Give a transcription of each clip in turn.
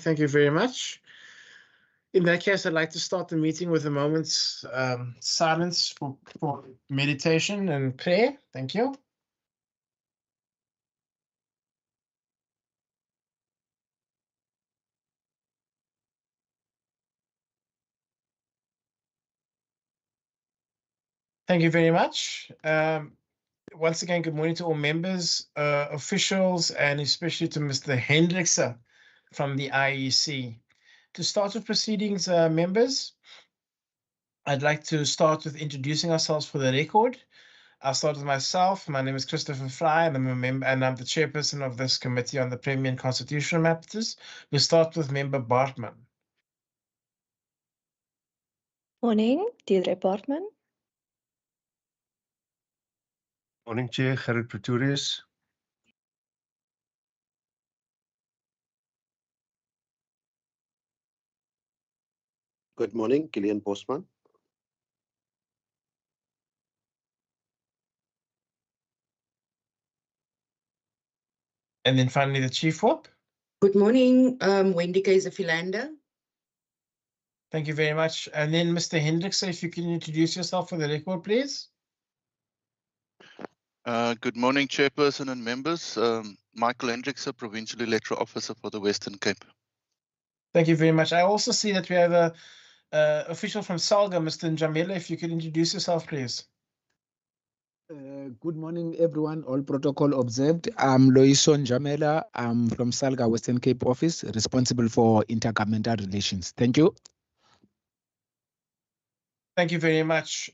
Thank you very much. In that case, I'd like to start the meeting with a moment's silence for meditation and prayer. Thank you. Thank you very much. Once again, good morning to all members, officials, and especially to Mr. Hendrickse from the IEC. To start with proceedings, members, I'd like to start with introducing ourselves for the record. I'll start with myself. My name is Christopher Fry, and I'm a member, and I'm the chairperson of this committee on the Premier and Constitutional Matters. We'll start with Member Bartman. Morning, Deirdre Bartman. Morning, Chair, Gerrit Pretorius. Good morning, Gillian Postman. And then finally, the Chief Whip. Good morning, Wendy Kaiser-Philander. Thank you very much. And then Mr. Hendrickse, if you can introduce yourself for the record, please. Good morning, Chairperson and members. Michael Hendrickse, Provincial Electoral Officer for the Western Cape. Thank you very much. I also see that we have a official from SALGA, Mr. Njamela. If you could introduce yourself, please. Good morning, everyone. All protocol observed. I'm Loiso Njamela. I'm from SALGA Western Cape Office, responsible for intergovernmental relations. Thank you. Thank you very much.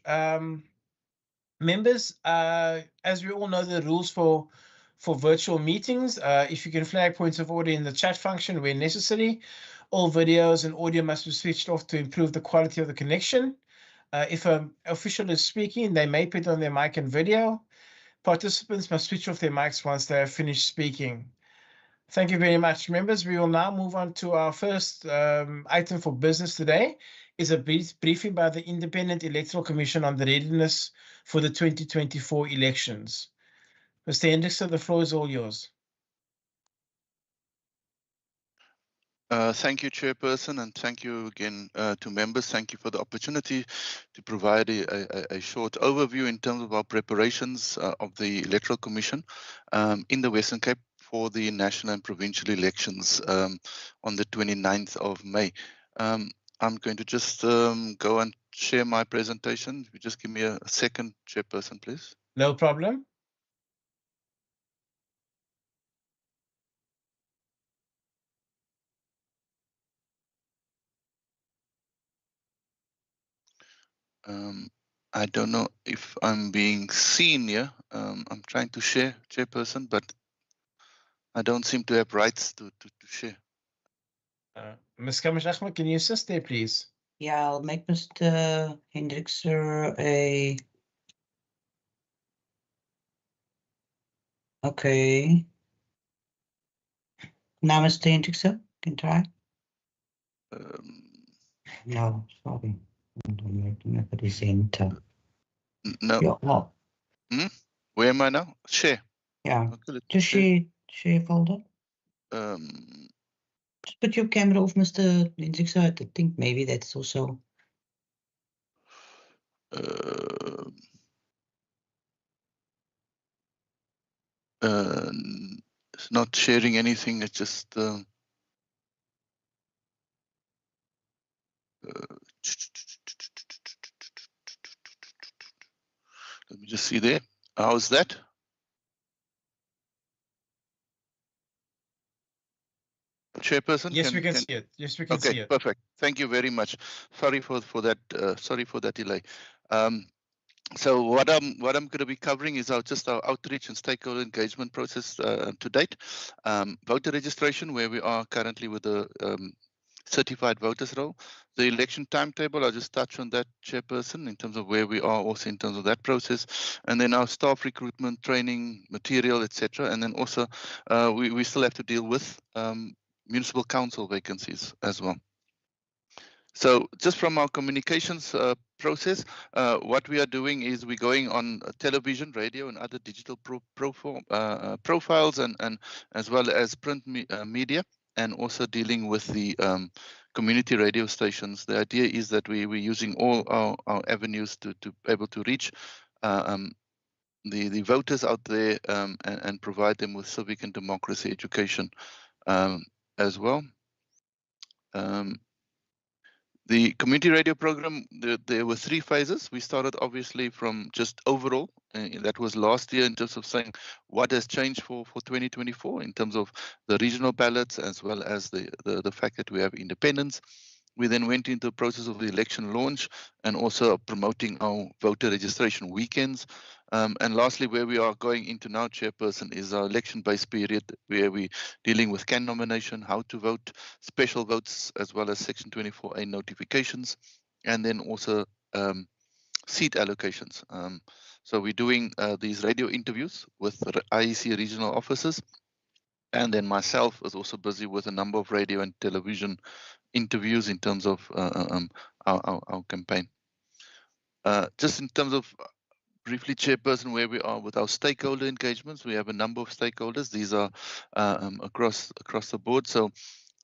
Members, as we all know the rules for virtual meetings, if you can flag points of order in the chat function where necessary, all videos and audio must be switched off to improve the quality of the connection. If an official is speaking, they may put on their mic and video. Participants must switch off their mics once they have finished speaking. Thank you very much, members. We will now move on to our first item for business today, is a briefing by the Independent Electoral Commission on the readiness for the 2024 elections. Mr. Hendrickse, the floor is all yours. Thank you, Chairperson, and thank you again to members. Thank you for the opportunity to provide a short overview in terms of our preparations of the Electoral Commission in the Western Cape for the national and provincial elections on the 29th of May. I'm going to just go and share my presentation. If you just give me a second, Chairperson, please. No problem. I don't know if I'm being seen here. I'm trying to share, Chairperson, but I don't seem to have rights to share. Ms. Kamishachma, can you assist there, please? Yeah, I'll make Mr. Hendrickse a... Okay. Now, Mr. Hendrickse, can try? No, sorry. Presenter. No. Yeah, no. Where am I now? Share. Yeah. Okay, Just share folder. Just put your camera off, Mr. Hendrickse. I think maybe that's also. It's not sharing anything. It's just. Let me just see there. How's that? Chairperson? Yes, we can see it. Yes, we can see it. Okay, perfect. Thank you very much. Sorry for that. Sorry for that delay. So what I'm going to be covering is our outreach and stakeholder engagement process to date. Voter registration, where we are currently with the certified voters role. The election timetable, I'll just touch on that, Chairperson, in terms of where we are also in terms of that process. And then our staff recruitment, training, material, etc. And then also we still have to deal with municipal council vacancies as well. So just from our communications process, what we are doing is we're going on television, radio, and other digital profiles, and as well as print media. and also dealing with the community radio stations. The idea is that we're using all our avenues to be able to reach the voters out there and provide them with civic and democracy education as well. The community radio program, there were 3 phases. We started obviously from just overall, that was last year, in terms of saying what has changed for 2024 in terms of the regional ballots, as well as the fact that we have independence. We then went into the process of the election launch and also promoting our voter registration weekends. And lastly, where we are going into now, Chairperson, is our election-based period, where we're dealing with CAN nomination, how to vote, special votes, as well as Section 24A notifications, and then also seat allocations. So we're doing these radio interviews with IEC regional officers, and then myself is also busy with a number of radio and television interviews in terms of our campaign. Just in terms of briefly, Chairperson, where we are with our stakeholder engagements, we have a number of stakeholders. These are across the board. So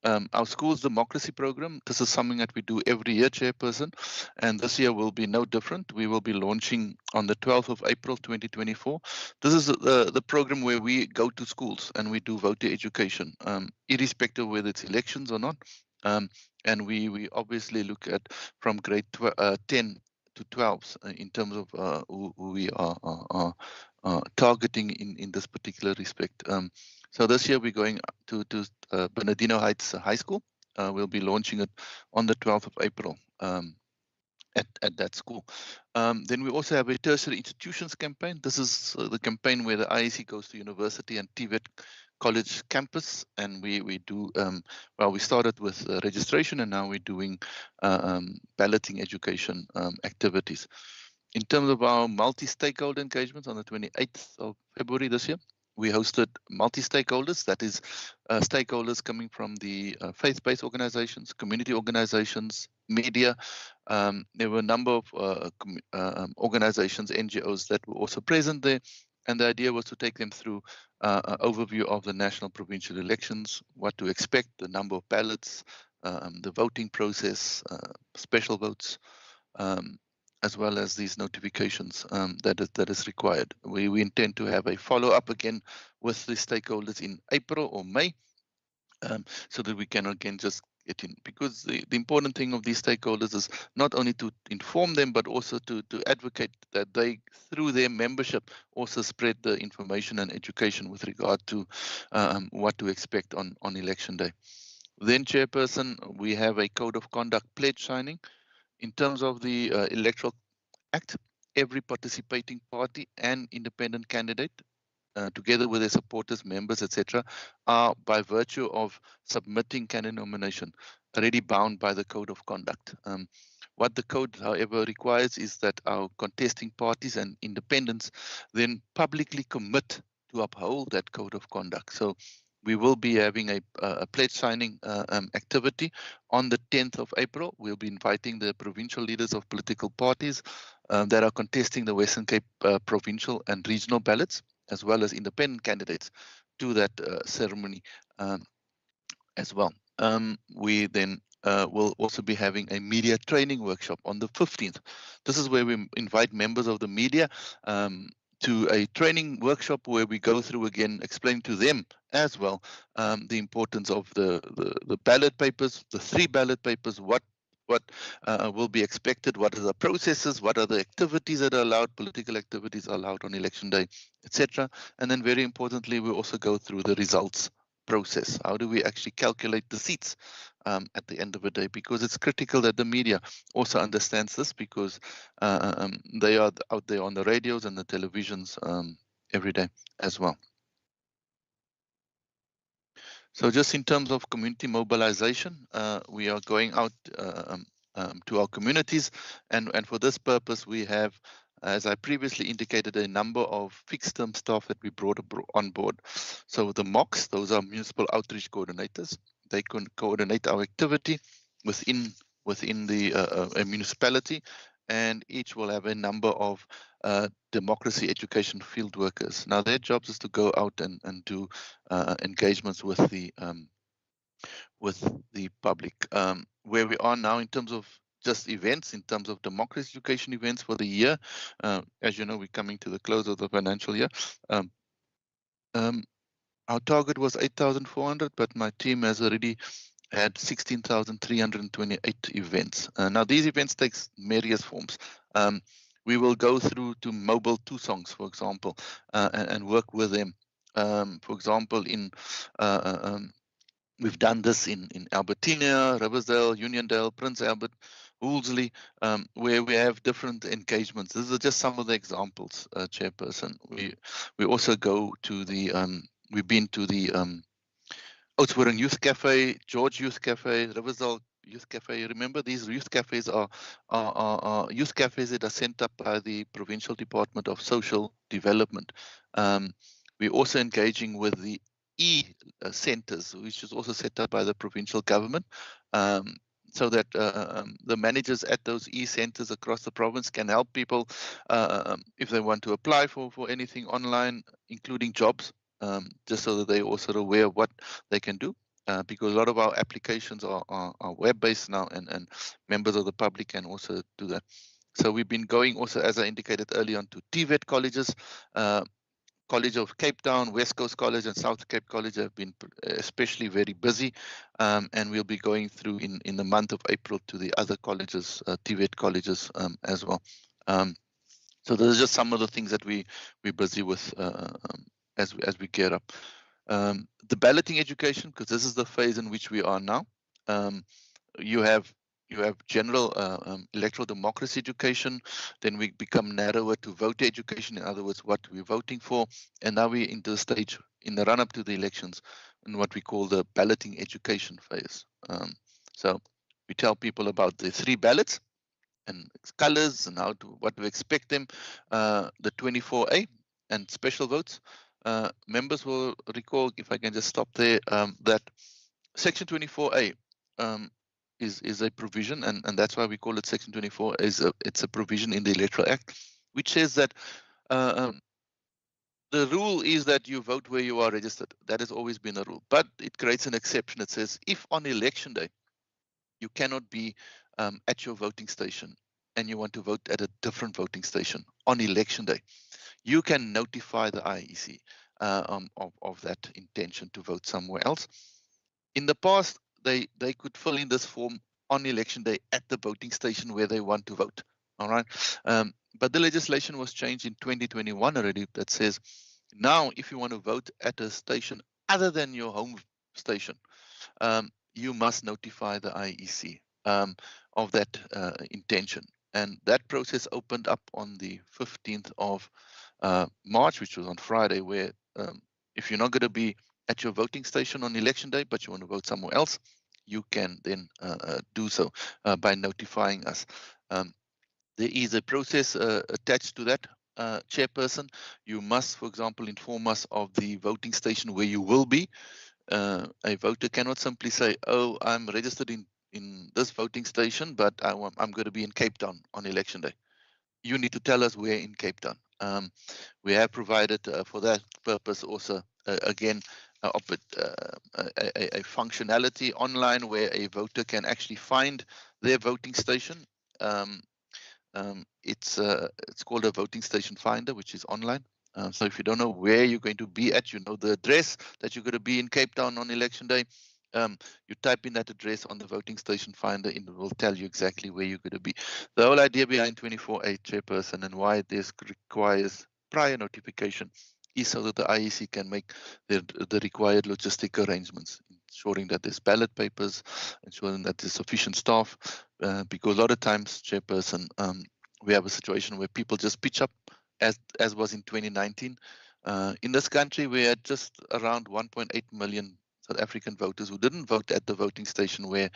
our schools democracy program, this is something that we do every year, Chairperson, and this year will be no different. We will be launching on the 12th of April 2024. This is the program where we go to schools and we do voter education, irrespective of whether it's elections or not. And we obviously look at from grade 10 to 12 in terms of who we are targeting in this particular respect. So this year we're going to Bernardino Heights High School. We'll be launching it on the 12th of April at that school. Then we also have a tertiary institutions campaign. This is the campaign where the IEC goes to university and TVET college campus, and we do, well, we started with registration, and now we're doing balloting education activities. In terms of our multi-stakeholder engagements, on the 28th of February this year, we hosted multi-stakeholders, that is stakeholders coming from the faith-based organizations, community organizations, media. There were a number of organizations, NGOs that were also present there. And the idea was to take them through an overview of the national provincial elections, what to expect, the number of ballots, the voting process, special votes, as well as these notifications that is required. We intend to have a follow-up again with the stakeholders in April or May, so that we can again just get in, because the important thing of these stakeholders is not only to inform them, but also to advocate that they, through their membership, also spread the information and education with regard to what to expect on election day. Then, Chairperson, we have a code of conduct pledge signing. In terms of the Electoral Act, every participating party and independent candidate, together with their supporters, members, etc., are, by virtue of submitting candidate nomination, already bound by the code of conduct. What the code, however, requires is that our contesting parties and independents then publicly commit to uphold that code of conduct. So we will be having a pledge signing activity on the 10th of April. We'll be inviting the provincial leaders of political parties that are contesting the Western Cape provincial and regional ballots, as well as independent candidates, to that ceremony as well. We then will also be having a media training workshop on the 15th. This is where we invite members of the media to a training workshop where we go through again, explain to them as well the importance of the ballot papers, the 3 ballot papers, what will be expected, what are the processes, what are the activities that are allowed, political activities are allowed on election day, etc. And then very importantly, we also go through the results process. How do we actually calculate the seats at the end of the day? Because it's critical that the media also understands this, because they are out there on the radios and the televisions every day as well. So just in terms of community mobilization, we are going out to our communities, and for this purpose we have, as I previously indicated, a number of fixed-term staff that we brought on board. So the MOCs, those are municipal outreach coordinators. They can coordinate our activity within the municipality, and each will have a number of democracy education field workers. Now their jobs is to go out and do engagements with the the public. Where we are now in terms of just events, in terms of democracy education events for the year, as you know, we're coming to the close of the financial year. Our target was 8,400, but my team has already had 16,328 events. Now these events takes various forms. We will go through to mobile 2 songs, for example, and work with them. For example, we've done this in Albertina, Riversdale, Uniondale, Prince Albert, Woolsley, where we have different engagements. These are just some of the examples, Chairperson. We also go to the we've been to the Oudtshoorn Youth Cafe, George Youth Cafe, Riversdale Youth Cafe. Remember, these youth cafes are youth cafes that are sent up by the Provincial Department of Social Development. We're also engaging with the centers, which is also set up by the provincial government, so that the managers at those centers across the province can help people if they want to apply for anything online, including jobs, just so that they're also aware of what they can do. Because a lot of our applications are web-based now, and members of the public can also do that. So we've been going also, as I indicated earlier, on to TVET colleges. College of Cape Town, West Coast College and South Cape College have been especially very busy, and we'll be going through in the month of April to the other colleges, TVET colleges as well. So those are just some of the things that we're busy with as we gear up. The balloting education, because this is the phase in which we are now. You have general electoral democracy education, then we become narrower to voter education, in other words, what we're voting for, and now we're into the stage in the run-up to the elections in what we call the balloting education phase. So we tell people about the 3 ballots and its colors and what to expect them, the 24A and special votes. Members will recall, if I can just stop there, that Section 24A is a provision, and that's why we call it Section 24. It's a provision in the Electoral Act, which says that the rule is that you vote where you are registered. That has always been a rule, but it creates an exception. It says if on election day you cannot be at your voting station and you want to vote at a different voting station on election day, you can notify the IEC of that intention to vote somewhere else. In the past, they could fill in this form on election day at the voting station where they want to vote. All right, but the legislation was changed in 2021 already, that says now if you want to vote at a station other than your home station, you must notify the IEC of that intention. And that process opened up on the 15th of March, which was on Friday, where if you're not going to be at your voting station on election day, but you want to vote somewhere else, you can then do so by notifying us. There is a process attached to that, Chairperson. You must, for example, inform us of the voting station where you will be. A voter cannot simply say, oh, I'm registered in this voting station, but I'm going to be in Cape Town on election day. You need to tell us where in Cape Town. We have provided for that purpose also, again, a functionality online where a voter can actually find their voting station. It's called a voting station finder, which is online. So if you don't know where you're going to be at, you know the address that you're going to be in Cape Town on election day, you type in that address on the voting station finder and it will tell you exactly where you're going to be. The whole idea behind 24A, Chairperson, and why this requires prior notification is so that the IEC can make the required logistic arrangements, ensuring that there's ballot papers, ensuring that there's sufficient staff, because a lot of times, Chairperson, we have a situation where people just pitch up, as was in 2019. In this country, we had just around 1.8 million South African voters who didn't vote at the voting station where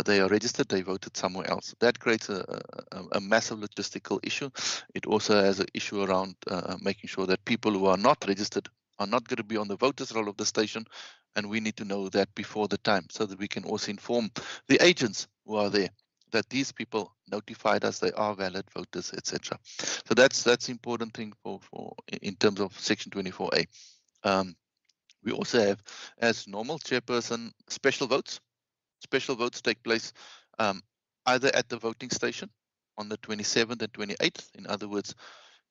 they are registered, they voted somewhere else. That creates a massive logistical issue. It also has an issue around making sure that people who are not registered are not going to be on the voters roll of the station, and we need to know that before the time so that we can also inform the agents who are there that these people notified us they are valid voters, etc. So that's important thing for in terms of Section 24A. We also have, as normal, chairperson special votes. Special votes take place either at the voting station on the 27th and 28th. In other words,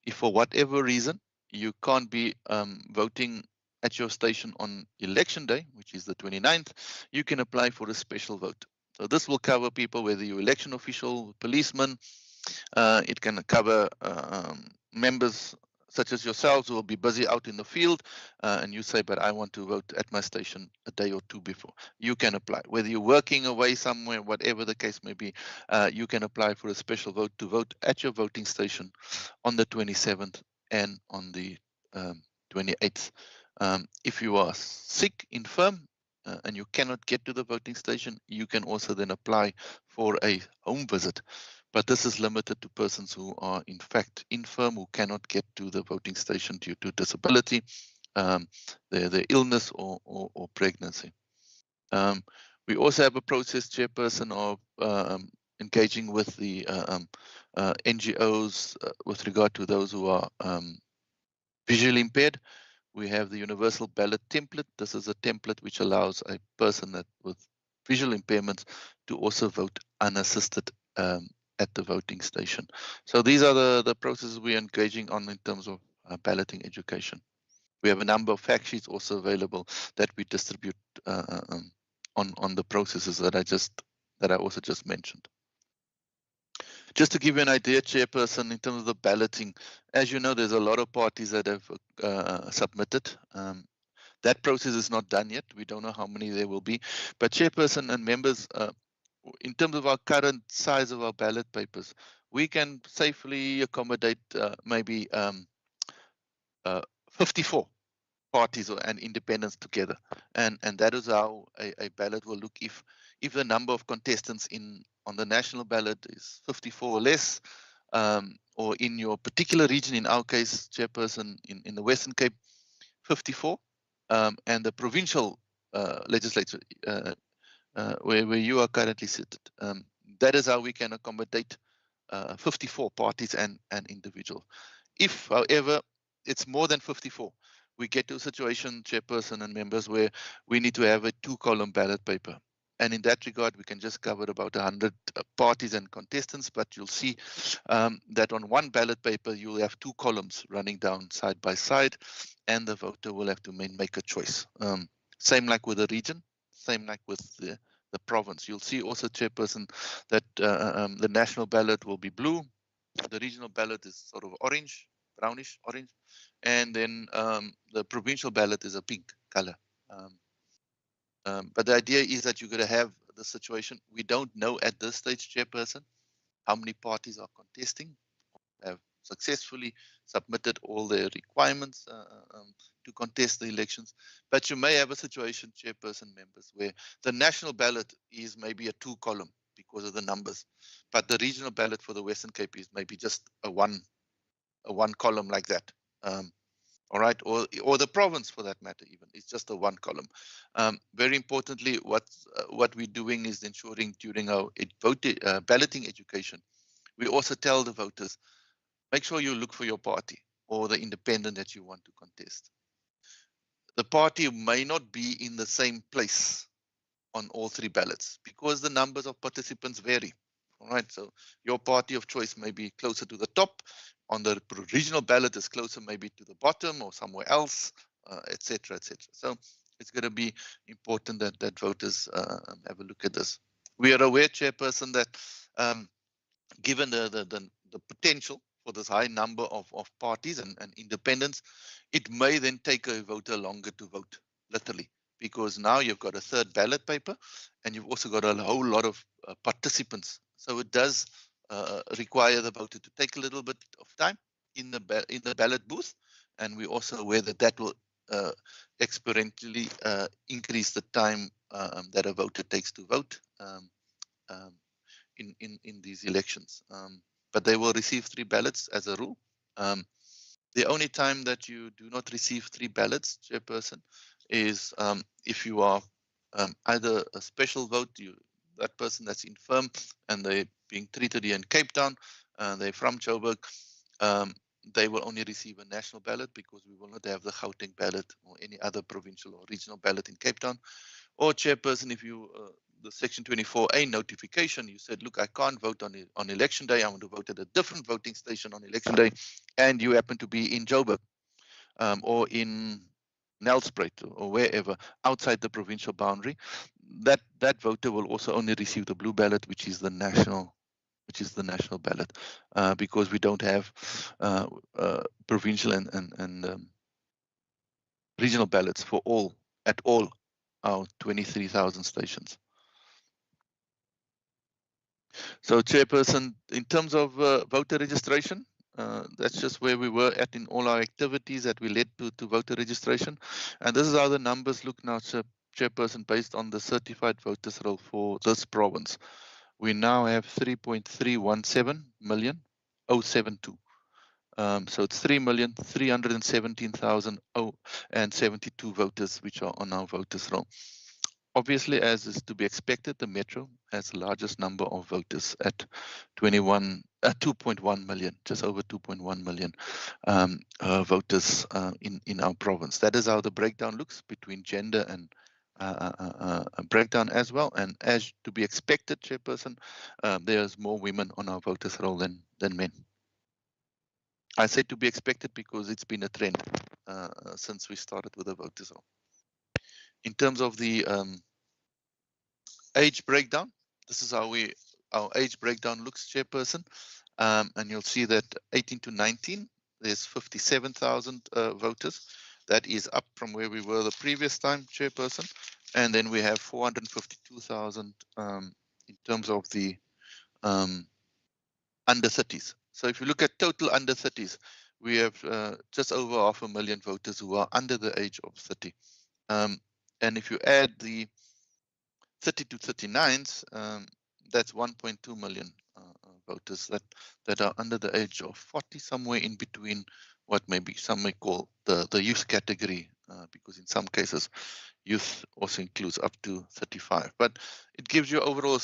if for whatever reason you can't be voting at your station on election day, which is the 29th, you can apply for a special vote. So this will cover people, whether you're election official, policeman. It can cover members such as yourselves who will be busy out in the field, and you say, but I want to vote at my station a day or two before. You can apply. Whether you're working away somewhere, whatever the case may be, you can apply for a special vote to vote at your voting station on the 27th and on the 28th. If you are sick, infirm, and you cannot get to the voting station, you can also then apply for a home visit. But this is limited to persons who are in fact infirm, who cannot get to the voting station due to disability, their illness or pregnancy. We also have a process, chairperson, of engaging with the NGOs with regard to those who are visually impaired. We have the universal ballot template. This is a template which allows a person with visual impairments to also vote unassisted at the voting station. So these are the processes we're engaging on in terms of balloting education. We have a number of fact sheets also available that we distribute on the processes that I also just mentioned. Just to give you an idea, chairperson, in terms of the balloting, as you know, there's a lot of parties that have submitted. That process is not done yet. We don't know how many there will be, but chairperson and members, in terms of our current size of our ballot papers, we can safely accommodate maybe 54 parties and independents together, and that is how a ballot will look if the number of contestants on the national ballot is 54 or less, or in your particular region, in our case, chairperson, in the Western Cape, 54, and the provincial legislature where you are currently seated. That is how we can accommodate 54 parties and individuals. If, however, it's more than 54, we get to a situation, chairperson and members, where we need to have a 2-column ballot paper. And in that regard, we can just cover about 100 parties and contestants, but you'll see that on one ballot paper, you'll have 2 columns running down side by side, and the voter will have to make a choice. Same like with the region, same like with the province. You'll see also, chairperson, that the national ballot will be blue, the regional ballot is sort of orange, brownish orange, and then the provincial ballot is a pink color. But the idea is that you're going to have the situation. We don't know at this stage, chairperson, how many parties are contesting, have successfully submitted all their requirements to contest the elections. But you may have a situation, chairperson, members, where the national ballot is maybe a 2-column because of the numbers, but the regional ballot for the Western Cape is maybe just a one column like that. All right, or the province for that matter, even it's just a 1 column. Very importantly, what we're doing is ensuring during our balloting education, we also tell the voters, make sure you look for your party or the independent that you want to contest. The party may not be in the same place on all 3 ballots because the numbers of participants vary. All right, so your party of choice may be closer to the top. On the regional ballot is closer maybe to the bottom or somewhere else, etc., etc. So it's going to be important that voters have a look at this. We are aware, chairperson, that given the potential for this high number of parties and independents, it may then take a voter longer to vote, literally, because now you've got a 3rd ballot paper and you've also got a whole lot of participants. So it does require the voter to take a little bit of time in the ballot booth, and we're also aware that will exponentially increase the time that a voter takes to vote in these elections. But they will receive 3 ballots as a rule. The only time that you do not receive 3 ballots, chairperson, is if you are either a special vote, that person that's infirm and they're being treated here in Cape Town, they're from Joburg, they will only receive a national ballot because we will not have the Gauteng ballot or any other provincial or regional ballot in Cape Town. Or chairperson, if you the Section 24A notification, you said, look, I can't vote on election day. I want to vote at a different voting station on election day, and you happen to be in Joburg or in Nelspruit or wherever outside the provincial boundary. That voter will also only receive the blue ballot, which is the national ballot, because we don't have provincial and regional ballots for all our 23,000 stations. So, chairperson, in terms of voter registration, that's just where we were at in all our activities that we led to voter registration, and this is how the numbers look now, chairperson, based on the certified voters roll for this province. We now have 3.317 million 072. So it's 3,317,072 voters which are on our voters roll. Obviously, as is to be expected, the Metro has the largest number of voters at 2.1 million, just over 2.1 million voters in our province. That is how the breakdown looks between gender and breakdown as well. And as to be expected, chairperson, there's more women on our voters roll than men. I say to be expected because it's been a trend since we started with the voters roll. In terms of the age breakdown, this is how our age breakdown looks, chairperson, and you'll see that 18 to 19, there's 57,000 voters. That is up from where we were the previous time, chairperson. And then we have 452,000 in terms of the under 30s. So if you look at total under 30s, we have just over 500,000 voters who are under the age of 30. And if you add the 30 to 39s, that's 1.2 million voters that are under the age of 40, somewhere in between what maybe some may call the youth category, because in some cases youth also includes up to 35. But it gives you overall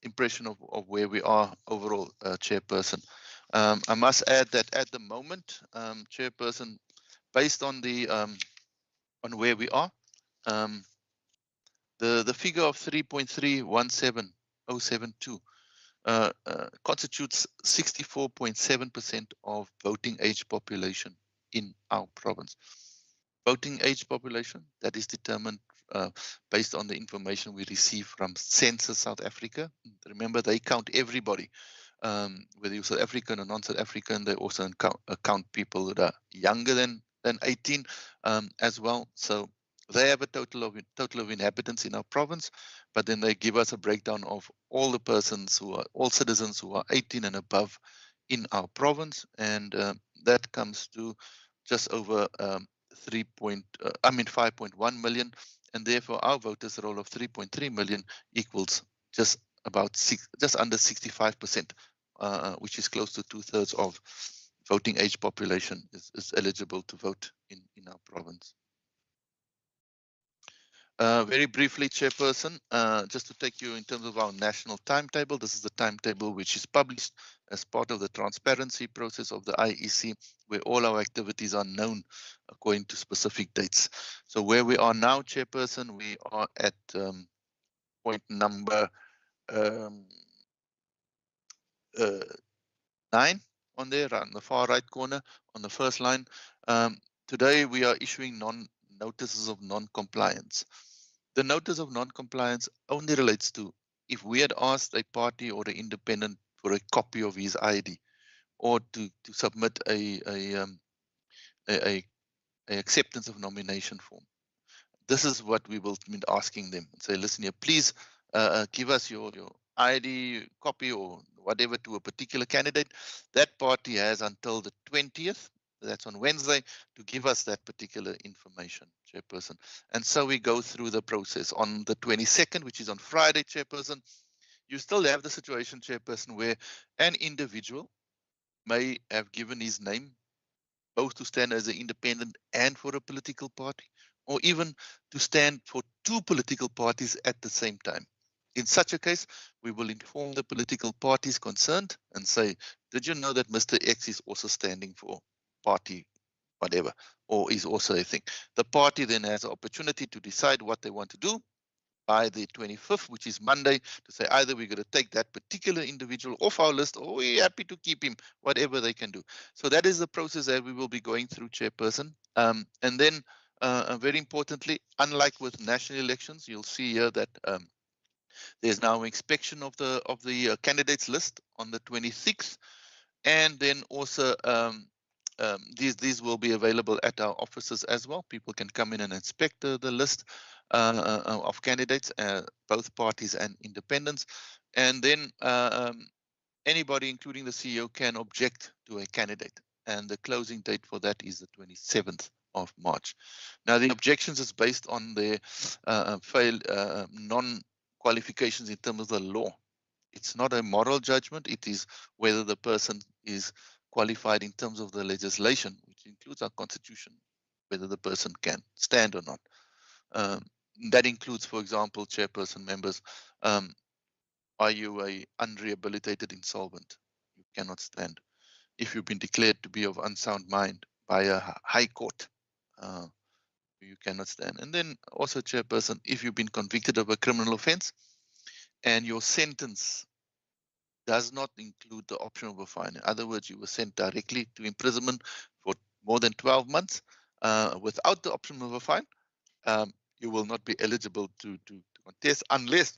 impression of where we are overall, chairperson. I must add that at the moment, chairperson, based on the on where we are, the figure of 3.317072 constitutes 64.7% of voting age population in our province. Voting age population, that is determined based on the information we receive from Census South Africa. Remember, they count everybody, whether you're South African or non-South African. They also count people that are younger than 18 as well. So they have a total of inhabitants in our province, but then they give us a breakdown of all the persons all citizens who are 18 and above in our province, and that comes to just over 5.1 million, and therefore our voters roll of 3.3 million equals just under 65%, which is close to 2/3 of voting age population is eligible to vote in our province. Very briefly, chairperson, just to take you in terms of our national timetable, this is the timetable which is published as part of the transparency process of the IEC, where all our activities are known according to specific dates. So where we are now, chairperson, we are at point number 9 on there, on the far right corner, on the first line. Today we are issuing notices of non-compliance. The notice of non-compliance only relates to if we had asked a party or an independent for a copy of his ID, or to submit a acceptance of nomination form. This is what we will be asking them and say, listen here, please give us your ID copy or whatever to a particular candidate. That party has until the 20th, that's on Wednesday, to give us that particular information, chairperson. And so we go through the process. On the 22nd, which is on Friday, chairperson, you still have the situation, chairperson, where an individual may have given his name both to stand as an independent and for a political party, or even to stand for two political parties at the same time. In such a case, we will inform the political parties concerned and say, did you know that Mr. X is also standing for party whatever, or is also a thing? The party then has an opportunity to decide what they want to do by the 25th, which is Monday, to say either we're going to take that particular individual off our list or we're happy to keep him, whatever they can do. So that is the process that we will be going through, Chairperson. And then very importantly, unlike with national elections, you'll see here that there's now inspection of the candidates list on the 26th, and then also these will be available at our offices as well. People can come in and inspect the list of candidates, both parties and independents, and then anybody, including the CEO, can object to a candidate, and the closing date for that is the 27th of March. Now, the objections is based on the failed non-qualifications in terms of the law. It's not a moral judgment. It is whether the person is qualified in terms of the legislation, which includes our constitution, whether the person can stand or not. That includes, for example, chairperson members, are you a unrehabilitated insolvent? You cannot stand. If you've been declared to be of unsound mind by a high court, you cannot stand. And then also, chairperson, if you've been convicted of a criminal offense and your sentence does not include the option of a fine. In other words, you were sent directly to imprisonment for more than 12 months without the option of a fine. You will not be eligible to contest unless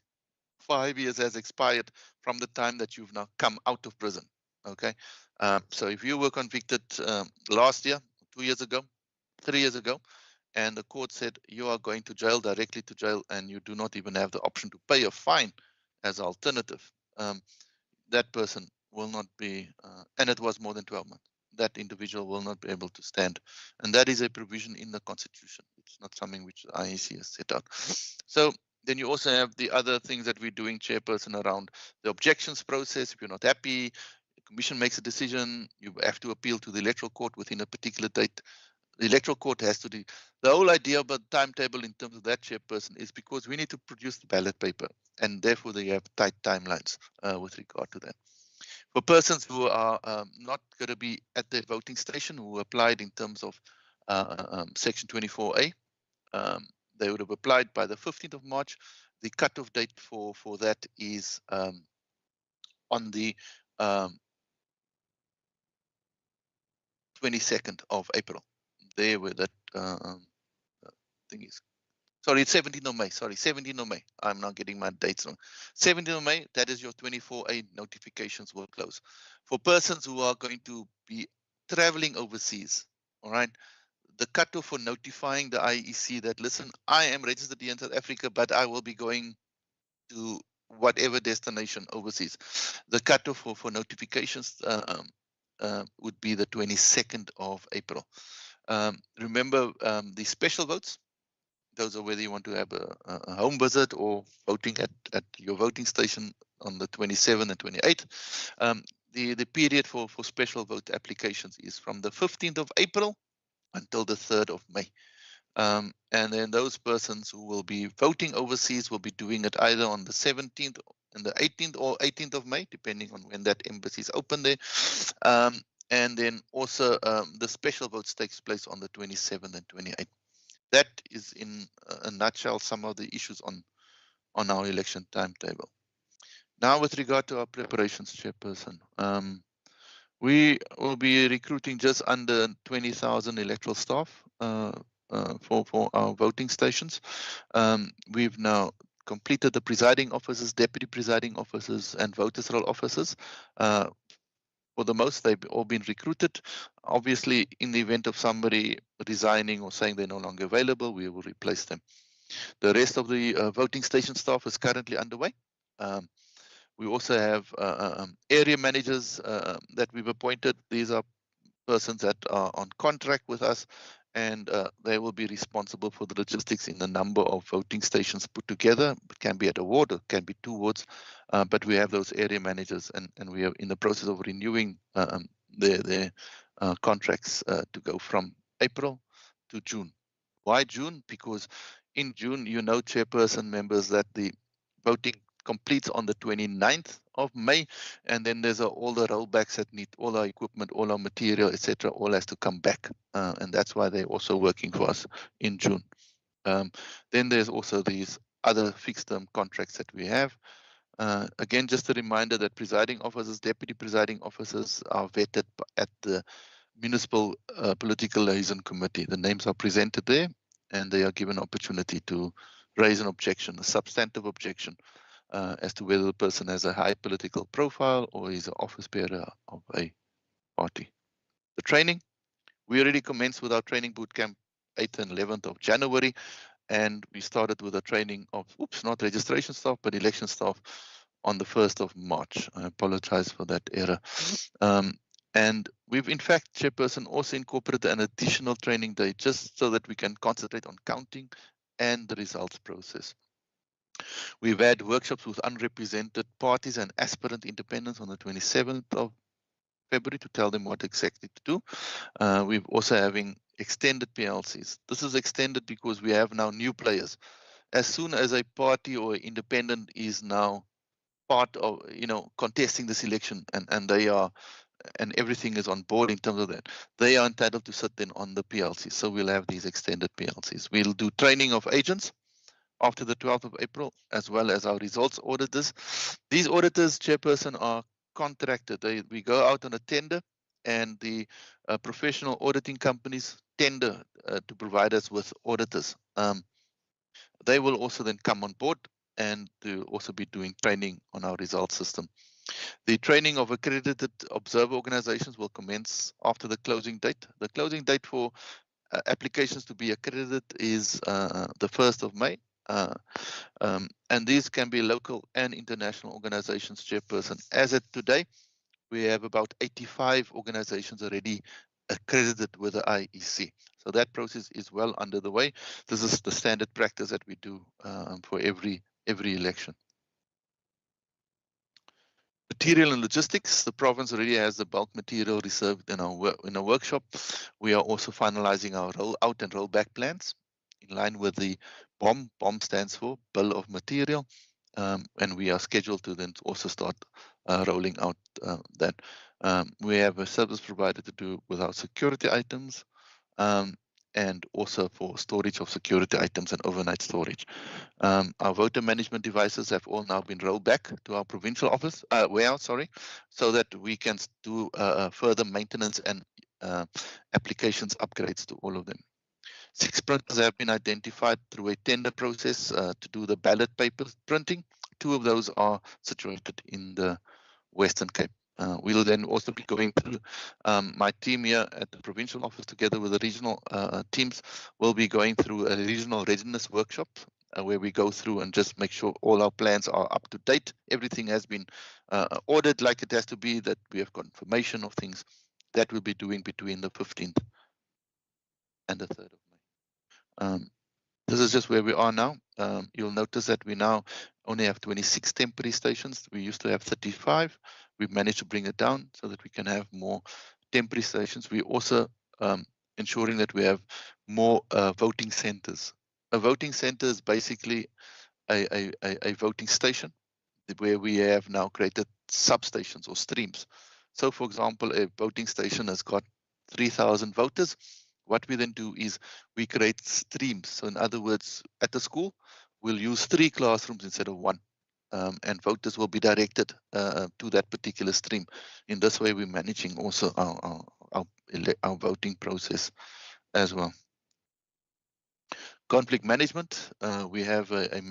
5 years has expired from the time that you've now come out of prison. Okay, so if you were convicted last year, 2 years ago, 3 years ago, and the court said you are going to jail, directly to jail, and you do not even have the option to pay a fine as alternative, that person will not be, and it was more than 12 months, that individual will not be able to stand. And that is a provision in the Constitution. It's not something which the IEC has set out. So then you also have the other things that we're doing, chairperson, around the objections process. If you're not happy, the commission makes a decision, you have to appeal to the electoral court within a particular date. The electoral court has to do. The whole idea about the timetable in terms of that, chairperson, is because we need to produce the ballot paper, and therefore they have tight timelines with regard to that. For persons who are not going to be at the voting station, who applied in terms of Section 24A, they would have applied by the 15th of March. The cutoff date for that is on the 22nd of April. There where that thing is. Sorry, it's 17th of May. Sorry, 17th of May. I'm not getting my dates wrong. 17th of May, that is your 24A notifications will close. For persons who are going to be traveling overseas, all right, the cutoff for notifying the IEC that, listen, I am registered here in South Africa, but I will be going to whatever destination overseas. The cutoff for notifications would be the 22nd of April. Remember the special votes? Those are whether you want to have a home visit or voting at your voting station on the 27th and 28th. The period for special vote applications is from the 15th of April until the 3rd of May. And then those persons who will be voting overseas will be doing it either on the 17th and the 18th or 18th of May, depending on when that embassy is open there. And then also the special votes takes place on the 27th and 28th. That is in a nutshell some of the issues on our election timetable. Now, with regard to our preparations, chairperson, we will be recruiting just under 20,000 electoral staff for our voting stations. We've now completed the presiding officers, deputy presiding officers, and voters roll officers. For the most, they've all been recruited. Obviously, in the event of somebody resigning or saying they're no longer available, we will replace them. The rest of the voting station staff is currently underway. We also have area managers that we've appointed. These are persons that are on contract with us, and they will be responsible for the logistics in the number of voting stations put together. It can be at a ward, it can be 2 wards, but we have those area managers, and we are in the process of renewing their contracts to go from April to June. Why June? Because in June, chairperson members, that the voting completes on the 29th of May, and then there's all the rollbacks that need all our equipment, all our material, etc. All has to come back, and that's why they're also working for us in June. Then there's also these other fixed-term contracts that we have. Again, just a reminder that presiding officers, deputy presiding officers are vetted at the Municipal Political Liaison Committee. The names are presented there, and they are given opportunity to raise an objection, a substantive objection, as to whether the person has a high political profile or is an office bearer of a party. The training, we already commenced with our training boot camp 8th and 11th of January, and we started with a training of, not registration staff, but election staff on the 1st of March. I apologize for that error. And we've, in fact, Chairperson, also incorporated an additional training day just so that we can concentrate on counting and the results process. We've had workshops with unrepresented parties and aspirant independents on the 27th of February to tell them what exactly to do. We're also having extended PLCs. This is extended because we have now new players. As soon as a party or independent is now part of, contesting this election, and they are, and everything is on board in terms of that, they are entitled to sit then on the PLC. So we'll have these extended PLCs. We'll do training of agents after the 12th of April, as well as our results auditors. These auditors, Chairperson, are contracted. We go out on a tender, and the professional auditing companies tender to provide us with auditors. They will also then come on board and to also be doing training on our results system. The training of accredited observer organizations will commence after the closing date. The closing date for applications to be accredited is the 1st of May. And these can be local and international organizations, Chairperson. As of today, we have about 85 organizations already accredited with the IEC. So that process is well under the way. This is the standard practice that we do for every election. Material and logistics, the province already has the bulk material reserved in our workshop. We are also finalizing our roll-out and rollback plans in line with the BOM. BOM stands for Bill of Material, and we are scheduled to then also start rolling out that. We have a service provider to do with our security items, and also for storage of security items and overnight storage. Our voter management devices have all now been rolled back to our provincial office, warehouse, so that we can do further maintenance and applications upgrades to all of them. 6 printers have been identified through a tender process to do the ballot paper printing. 2 of those are situated in the Western Cape. We'll then also be going through, my team here at the provincial office together with the regional teams will be going through a regional readiness workshop where we go through and just make sure all our plans are up to date. Everything has been ordered like it has to be, that we have confirmation of things. That we'll be doing between the 15th and the 3rd of May. This is just where we are now. You'll notice that we now only have 26 temporary stations. We used to have 35. We've managed to bring it down so that we can have more temporary stations. We're also ensuring that we have more voting centers. A voting center is basically a voting station where we have now created substations or streams. So, for example, a voting station has got 3,000 voters. What we then do is we create streams. So in other words, at the school, we'll use 3 classrooms instead of 1. And voters will be directed to that particular stream. In this way, we're managing also our voting process as well. Conflict management, we have a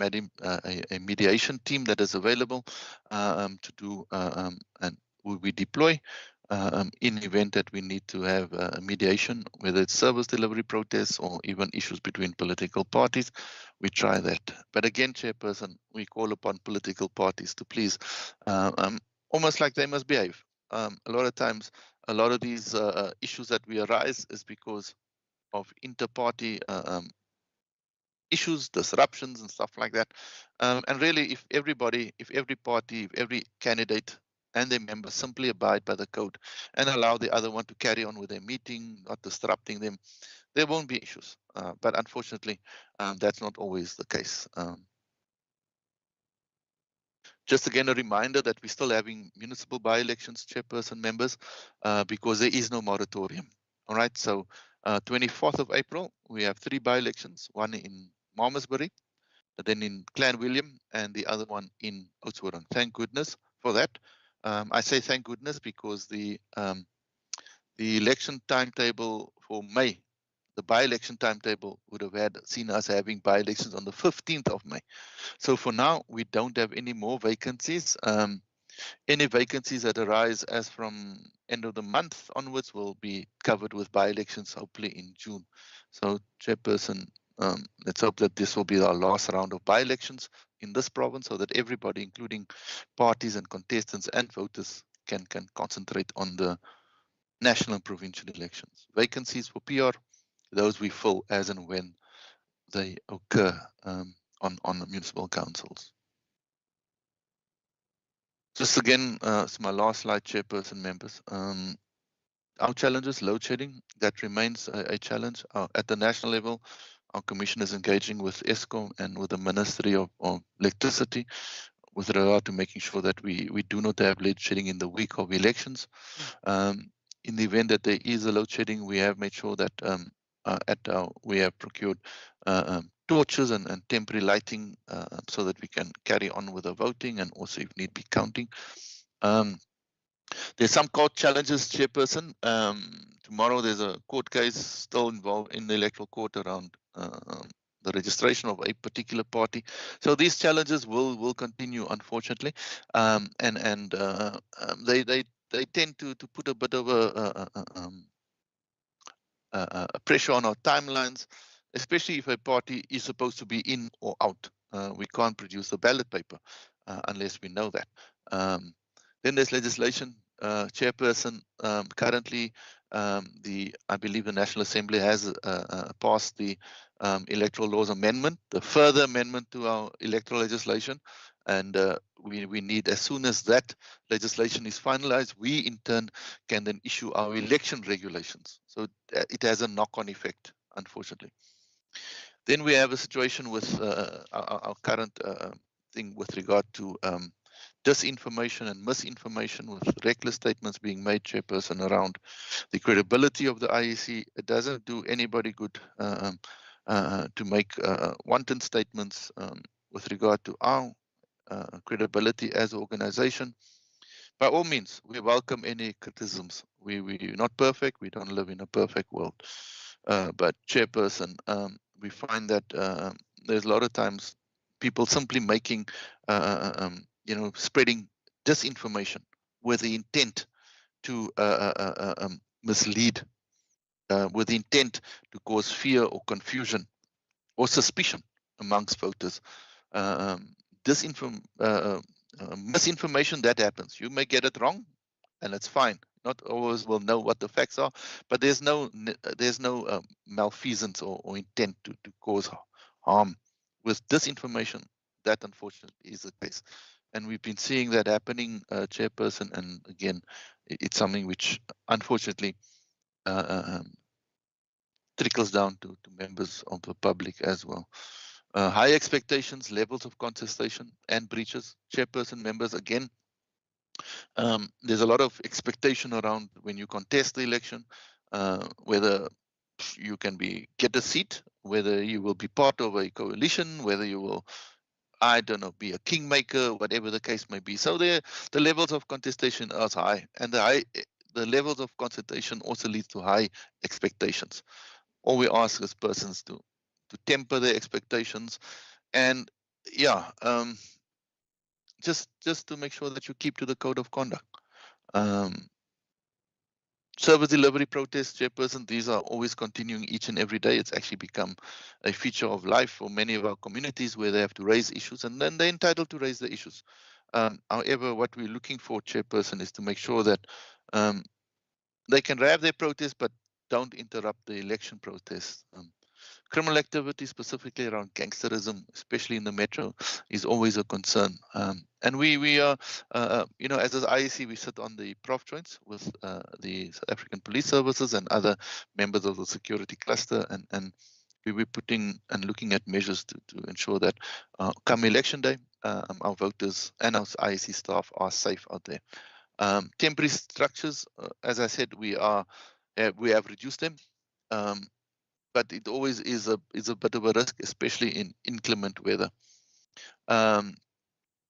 mediation team that is available to do, and we deploy in event that we need to have a mediation, whether it's service delivery protests or even issues between political parties. We try that. But again, Chairperson, we call upon political parties to please, almost like they must behave. A lot of times, a lot of these issues that we arise is because of inter-party issues, disruptions and stuff like that. And really, if every party, if every candidate and their members simply abide by the code and allow the other one to carry on with their meeting, not disrupting them, there won't be issues. But unfortunately, that's not always the case. Just again, a reminder that we're still having municipal by-elections, chairperson members, because there is no moratorium. All right, so 24th of April, we have 3 by-elections, one in Malmesbury, then in Clan William, and the other one in Oudtshoorn. Thank goodness for that. I say thank goodness because the election timetable for May, the by-election timetable would have seen us having by-elections on the 15th of May. So for now, we don't have any more vacancies. Any vacancies that arise as from end of the month onwards will be covered with by-elections, hopefully in June. So, Chairperson, let's hope that this will be our last round of by-elections in this province, so that everybody, including parties and contestants and voters, can concentrate on the national and provincial elections. Vacancies for PR, those we fill as and when they occur on the municipal councils. Just again, it's my last slide, Chairperson, members. Our challenges, load shedding, that remains a challenge. At the national level, our commission is engaging with Eskom and with the Ministry of Electricity with regard to making sure that we do not have load shedding in the week of elections. In the event that there is a load shedding, we have made sure that we have procured torches and temporary lighting so that we can carry on with the voting and also, if need be, counting. There's some court challenges, Chairperson. Tomorrow there's a court case still involved in the electoral court around the registration of a particular party. So these challenges will continue, unfortunately, and they tend to put a bit of a pressure on our timelines, especially if a party is supposed to be in or out. We can't produce a ballot paper unless we know that. Then there's legislation, Chairperson. Currently, I believe the National Assembly has passed the Electoral Laws Amendment, the further amendment to our electoral legislation, and we need, as soon as that legislation is finalized, we in turn can then issue our election regulations. So it has a knock-on effect, unfortunately. Then we have a situation with our current thing with regard to disinformation and misinformation, with reckless statements being made, Chairperson, around the credibility of the IEC. It doesn't do anybody good to make wanton statements with regard to our credibility as an organization. By all means, we welcome any criticisms. We're not perfect. We don't live in a perfect world. But Chairperson, we find that there's a lot of times people simply making, spreading disinformation with the intent to mislead, with the intent to cause fear or confusion or suspicion amongst voters. Misinformation, that happens. You may get it wrong, and it's fine. Not always will know what the facts are, but there's no malfeasance or intent to cause harm. With disinformation, that unfortunately is the case, and we've been seeing that happening, Chairperson. And again, it's something which unfortunately trickles down to members of the public as well. High expectations, levels of contestation and breaches. Chairperson, members, again, there's a lot of expectation around when you contest the election, whether you can get a seat, whether you will be part of a coalition, whether you will, I don't know, be a kingmaker, whatever the case may be. So the levels of contestation are high, and the levels of contestation also leads to high expectations. All we ask is persons to temper their expectations, and yeah, just to make sure that you keep to the code of conduct. Service delivery protests, Chairperson, these are always continuing each and every day. It's actually become a feature of life for many of our communities, where they have to raise issues, and then they're entitled to raise the issues. However, what we're looking for, Chairperson, is to make sure that they can have their protest, but don't interrupt the election protest. Criminal activity, specifically around gangsterism, especially in the metro, is always a concern. And we are, as the IEC, we sit on the prof joints with the South African Police Services and other members of the security cluster, and we will be putting and looking at measures to ensure that come election day, our voters and our IEC staff are safe out there. Temporary structures, as I said, we have reduced them, but it always is a bit of a risk, especially in inclement weather.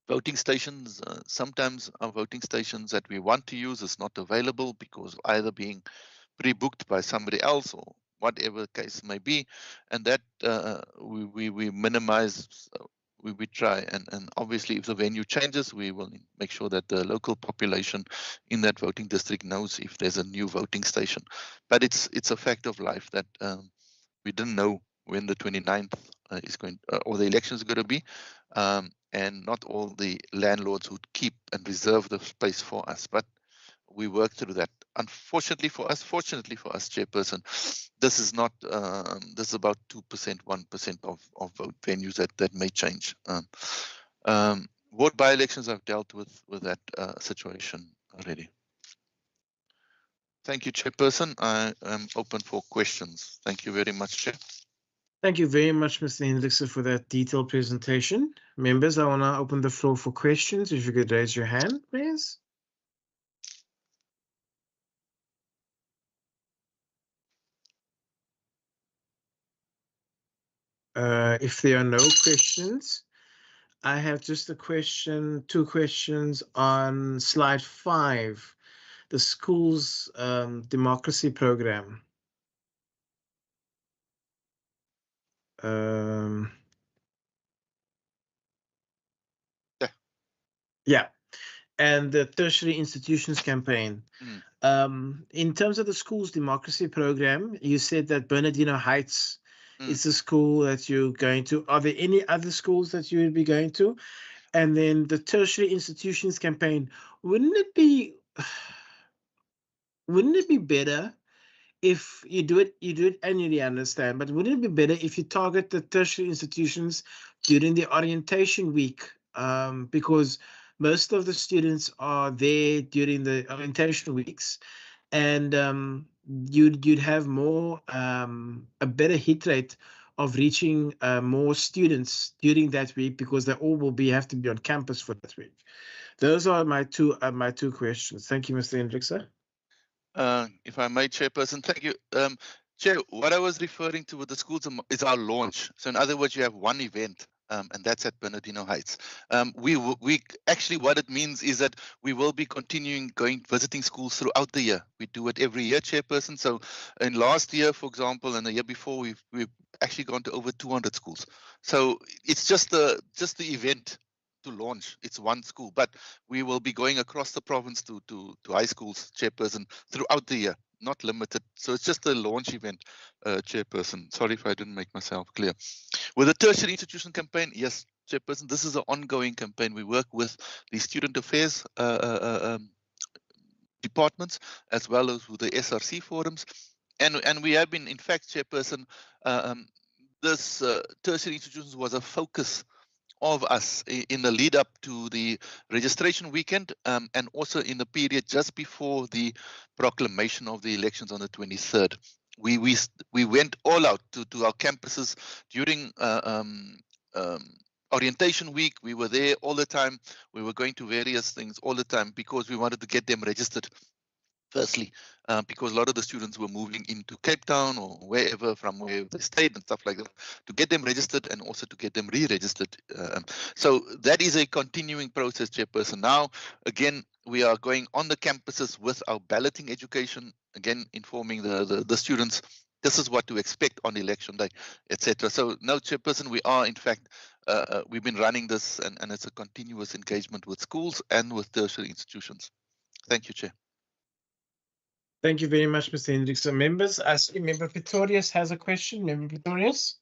Voting stations, sometimes our voting stations that we want to use is not available because either being pre-booked by somebody else or whatever the case may be, and that we minimize. We try, and obviously if the venue changes, we will make sure that the local population in that voting district knows if there's a new voting station. But it's a fact of life that we didn't know when the 29th is going or the election is going to be, and not all the landlords would keep and reserve the space for us, but we work through that. Unfortunately for us, fortunately for us, Chairperson, this is not. This is about 2%, 1% of vote venues that may change. Ward by-elections, I've dealt with that situation already. Thank you, Chairperson. I am open for questions. Thank you very much, Chair. Thank you very much, Mr. Hendrickson, for that detailed presentation. Members, I want to open the floor for questions. If you could raise your hand, please. If there are no questions, I have just a question, 2 questions on slide 5, the school's democracy program. Yeah, and the tertiary institutions campaign. In terms of the school's democracy program, you said that Bernardino Heights is the school that you're going to. Are there any other schools that you would be going to? And then the tertiary institutions campaign, wouldn't it be better if you do it annually, I understand, but wouldn't it be better if you target the tertiary institutions during the orientation week? Because most of the students are there during the orientation weeks, and you'd have more a better hit rate of reaching more students during that week because they all will have to be on campus for that week. Those are my two questions. Thank you, Mr. Hendrickson. If I may, Chairperson, thank you. Chair, what I was referring to with the schools is our launch. So in other words, you have one event, and that's at Bernardino Heights. We actually, what it means is that we will be continuing visiting schools throughout the year. We do it every year, Chairperson. So in last year, for example, and the year before, we've actually gone to over 200 schools. So it's just the event to launch. It's one school, but we will be going across the province to high schools, Chairperson, throughout the year, not limited. So it's just a launch event, Chairperson. Sorry if I didn't make myself clear. With the tertiary institution campaign, yes, Chairperson, this is an ongoing campaign. We work with the student affairs departments as well as with the SRC forums, and we have been, in fact, Chairperson, this tertiary institutions was a focus of us in the lead up to the registration weekend, and also in the period just before the proclamation of the elections on the 23rd. We went all out to our campuses during orientation week. We were there all the time. We were going to various things all the time because we wanted to get them registered. Firstly, because a lot of the students were moving into Cape Town or wherever from where they stayed and stuff like that, to get them registered and also to get them re-registered. So that is a continuing process, Chairperson. Now, again, we are going on the campuses with our balloting education, again, informing the students this is what to expect on election day, etc. So no, Chairperson, we are, in fact, we've been running this and it's a continuous engagement with schools and with tertiary institutions. Thank you, Chair. Thank you very much, Mr. Hendrickson. Members, I see Member Pretorius has a question. Member Pretorius.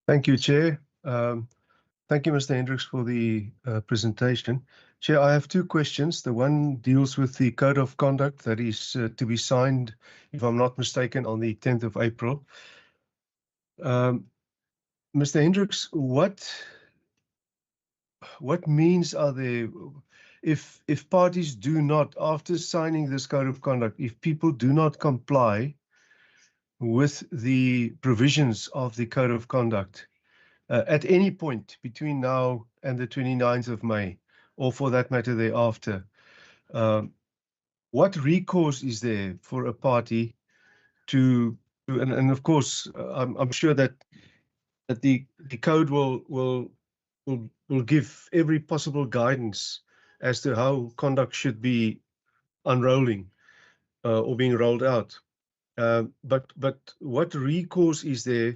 Thank you, Chair. Thank you, Mr. Hendricks, for the presentation. Chair, I have 2 questions. The one deals with the code of conduct that is to be signed, if I'm not mistaken, on the 10th of April. Mr. Hendricks, what means are there if parties do not, after signing this code of conduct, if people do not comply with the provisions of the Code of Conduct at any point between now and the 29th of May, or for that matter thereafter, what recourse is there for a party to and of course, I'm sure that the code will give every possible guidance as to how conduct should be unrolling or being rolled out. But what recourse is there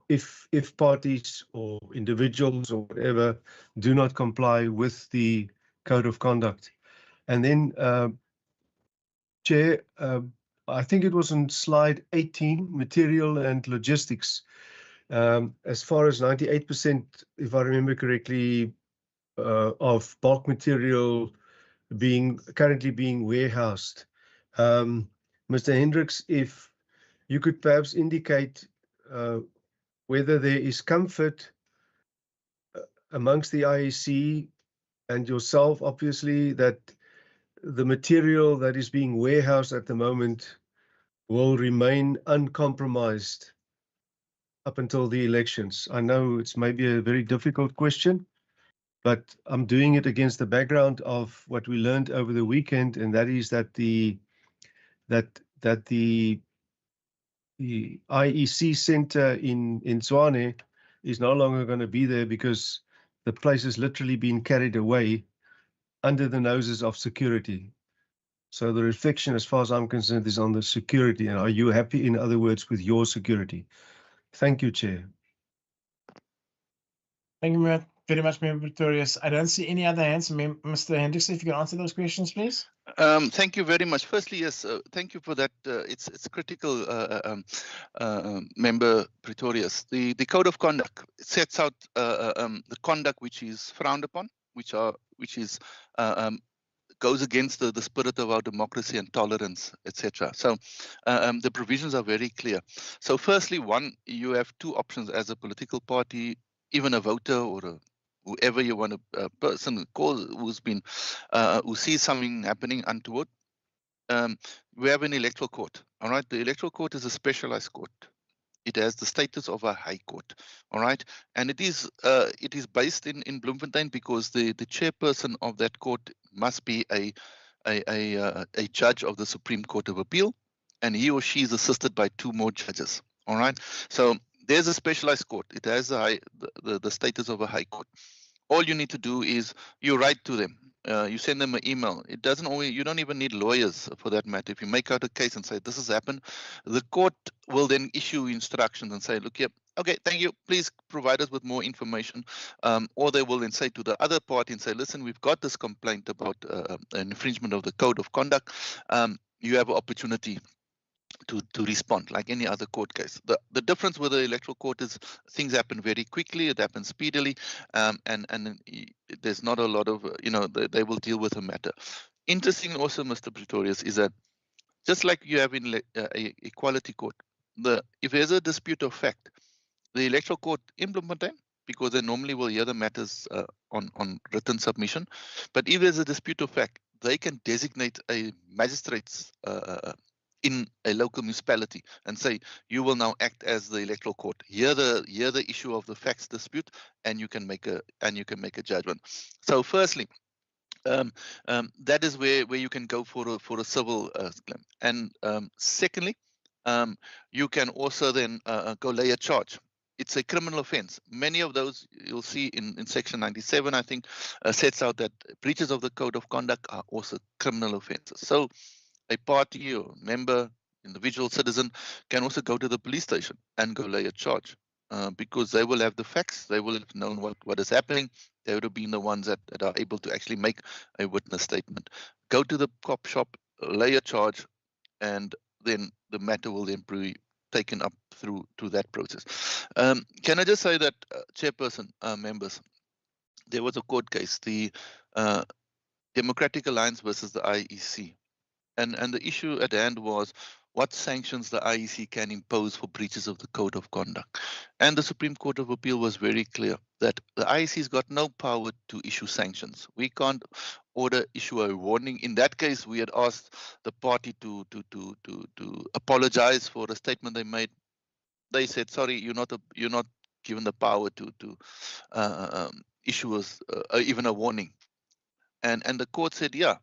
if parties or individuals or whatever do not comply with the Code of Conduct? And then, Chair, I think it was on slide 18, material and logistics. As far as 98%, if I remember correctly, of bulk material currently being warehoused. Mr. Hendricks, if you could perhaps indicate whether there is comfort amongst the IEC and yourself, obviously, that the material that is being warehoused at the moment will remain uncompromised up until the elections. I know it's maybe a very difficult question, but I'm doing it against the background of what we learned over the weekend, and that is that the IEC center in Tshwane is no longer going to be there because the place has literally been carried away under the noses of security. So the reflection, as far as I'm concerned, is on the security. And are you happy, in other words, with your security? Thank you, Chair. Thank you very much, Member Pretorius. I don't see any other hands. Mr. Hendricks, if you can answer those questions, please. Thank you very much. Firstly, yes, thank you for that. It's critical, Member Pretorius. The Code of Conduct sets out the conduct which is frowned upon, which goes against the spirit of our democracy and tolerance, etc. So the provisions are very clear. So firstly, one, you have two options as a political party, even a voter or whoever you want, a person who sees something happening untoward. We have an electoral court. All right, the electoral court is a specialized court. It has the status of a high court. All right, and it is based in Bloemfontein because the chairperson of that court must be a judge of the Supreme Court of Appeal, and he or she is assisted by two more judges. All right, so there's a specialized court. It has the status of a high court. All you need to do is you write to them. You send them an email. It doesn't always, you don't even need lawyers for that matter. If you make out a case and say this has happened, the court will then issue instructions and say, look, yep, okay, thank you. Please provide us with more information. Or they will then say to the other party and say, listen, we've got this complaint about an infringement of the Code of Conduct. You have an opportunity to respond like any other court case. The difference with the electoral court is things happen very quickly, it happens speedily, and there's not a lot of, they will deal with the matter. Interesting also, Mr. Pretorius, is that just like you have in a equality court, if there's a dispute of fact, the electoral court in Bloemfontein, because they normally will hear the matters on written submission, but if there's a dispute of fact, they can designate a magistrate's in a local municipality and say, you will now act as the electoral court. Hear the issue of the facts dispute, and you can make a judgment. So firstly, that is where you can go for a civil claim. And secondly, you can also then go lay a charge. It's a criminal offense. Many of those you'll see in section 97, I think, sets out that breaches of the Code of Conduct are also criminal offenses. So a party or member, individual citizen can also go to the police station and go lay a charge because they will have the facts. They will have known what is happening. They would have been the ones that are able to actually make a witness statement. Go to the cop shop, lay a charge, and then the matter will then be taken up through that process. Can I just say that, Chairperson, members, there was a court case, the Democratic Alliance versus the IEC. And the issue at hand was what sanctions the IEC can impose for breaches of the Code of Conduct. And the Supreme Court of Appeal was very clear that the IEC has got no power to issue sanctions. We can't order, issue a warning. In that case, we had asked the party to apologize for the statement they made. They said, sorry, you're not given the power to issue us even a warning. And the court said, yeah,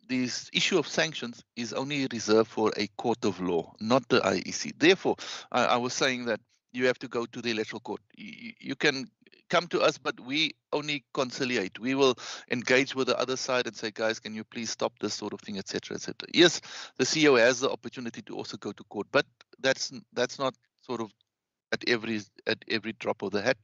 this issue of sanctions is only reserved for a court of law, not the IEC. Therefore, I was saying that you have to go to the electoral court. You can come to us, but we only conciliate. We will engage with the other side and say, guys, can you please stop this sort of thing, etc., etc. Yes, the CEO has the opportunity to also go to court, but that's not sort of at every drop of the hat,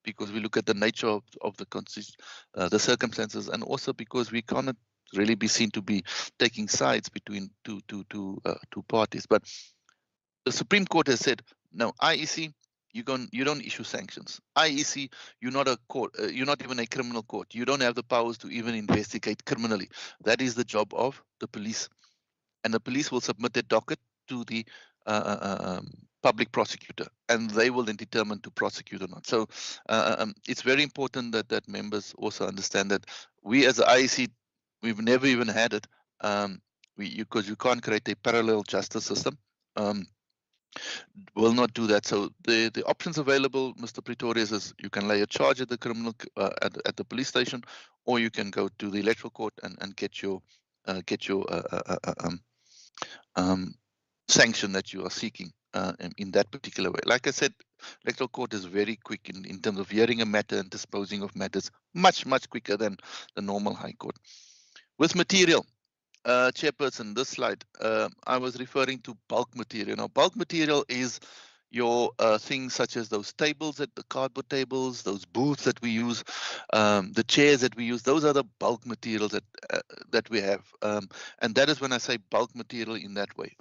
because we look at the nature of the circumstances, and also because we cannot really be seen to be taking sides between two parties. But the Supreme Court has said, no, IEC, you don't issue sanctions. IEC, you're not a court, you're not even a criminal court. You don't have the powers to even investigate criminally. That is the job of the police, and the police will submit their docket to the public prosecutor, and they will then determine to prosecute or not. So it's very important that members also understand that we as the IEC, we've never even had it, because you can't create a parallel justice system. Will not do that. So the options available, Mr. Pretorius, is you can lay a charge at the criminal at the police station, or you can go to the electoral court and get your sanction that you are seeking in that particular way. Like I said, electoral court is very quick in terms of hearing a matter and disposing of matters, much quicker than the normal high court. With material, Chairperson, this slide, I was referring to bulk material. Now, bulk material is your things such as those tables, the cardboard tables, those booths that we use, the chairs that we use. Those are the bulk materials that we have, and that is when I say bulk material in that way.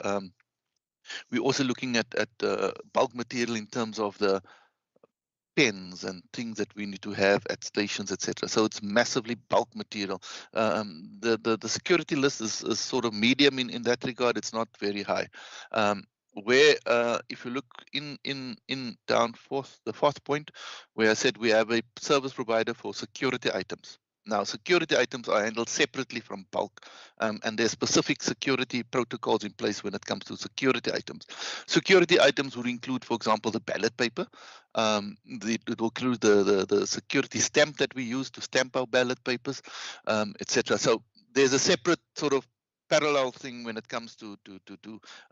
We're also looking at bulk material in terms of the pens and things that we need to have at stations, etc. So it's massively bulk material. The security list is sort of medium in that regard. It's not very high. Where if you look in down the fourth point, where I said we have a service provider for security items. Now, security items are handled separately from bulk, and there's specific security protocols in place when it comes to security items. Security items would include, for example, the ballot paper. It will include the security stamp that we use to stamp our ballot papers, etc. So there's a separate sort of parallel thing when it comes to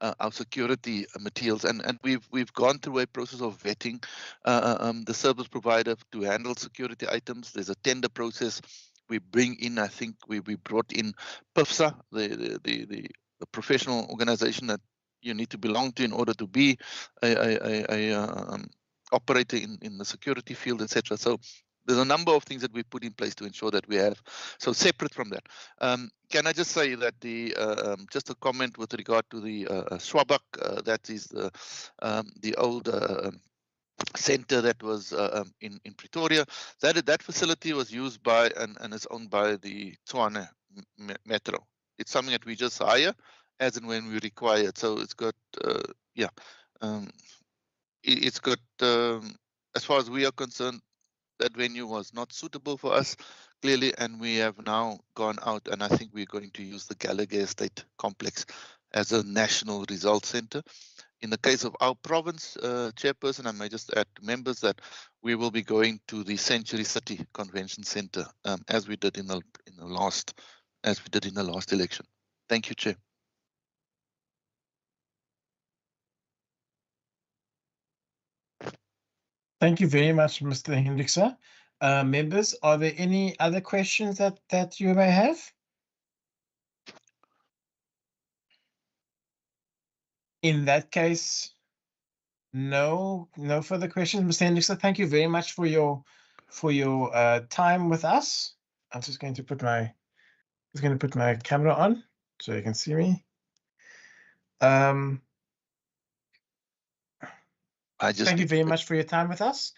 our security materials, and we've gone through a process of vetting the service provider to handle security items. There's a tender process. We bring in, I think we brought in PIFSA, the professional organization that you need to belong to in order to be a operator in the security field, etc. So there's a number of things that we put in place to ensure that we have. So separate from that, can I just say that just a comment with regard to the Swabak, that is the old center that was in Pretoria. That facility was used by and is owned by the Tshwane Metro. It's something that we just hire as and when we require it. So it's got it's got as far as we are concerned, that venue was not suitable for us, clearly, and we have now gone out, and I think we're going to use the Gallagher Estate complex as a national results center. In the case of our province, Chairperson, I may just add to members that we will be going to the Century City Convention Center, as we did in the last election. Thank you, Chair. Thank you very much, Mr. Hendrickse. Members, are there any other questions that you may have? In that case, no further questions. Mr. Hendrickse, thank you very much for your time with us. I'm just going to put my camera on so you can see me. Thank you very much for your time with us,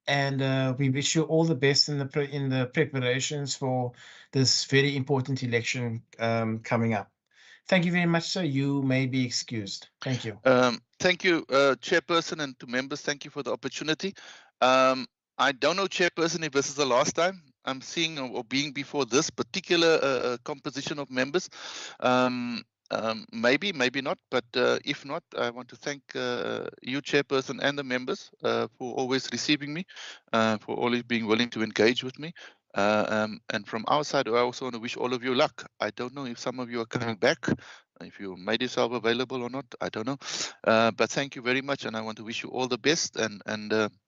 and we wish you all the best in the preparations for this very important election coming up. Thank you very much, sir. You may be excused. Thank you. Thank you, Chairperson, and to members. Thank you for the opportunity. I don't know, Chairperson, if this is the last time. I'm seeing or being before this particular composition of members. Maybe, maybe not, but if not, I want to thank you, Chairperson, and the members for always receiving me, for always being willing to engage with me. And from our side, I also want to wish all of you luck. I don't know if some of you are coming back, if you made yourself available or not, I don't know. But thank you very much, and I want to wish you all the best. And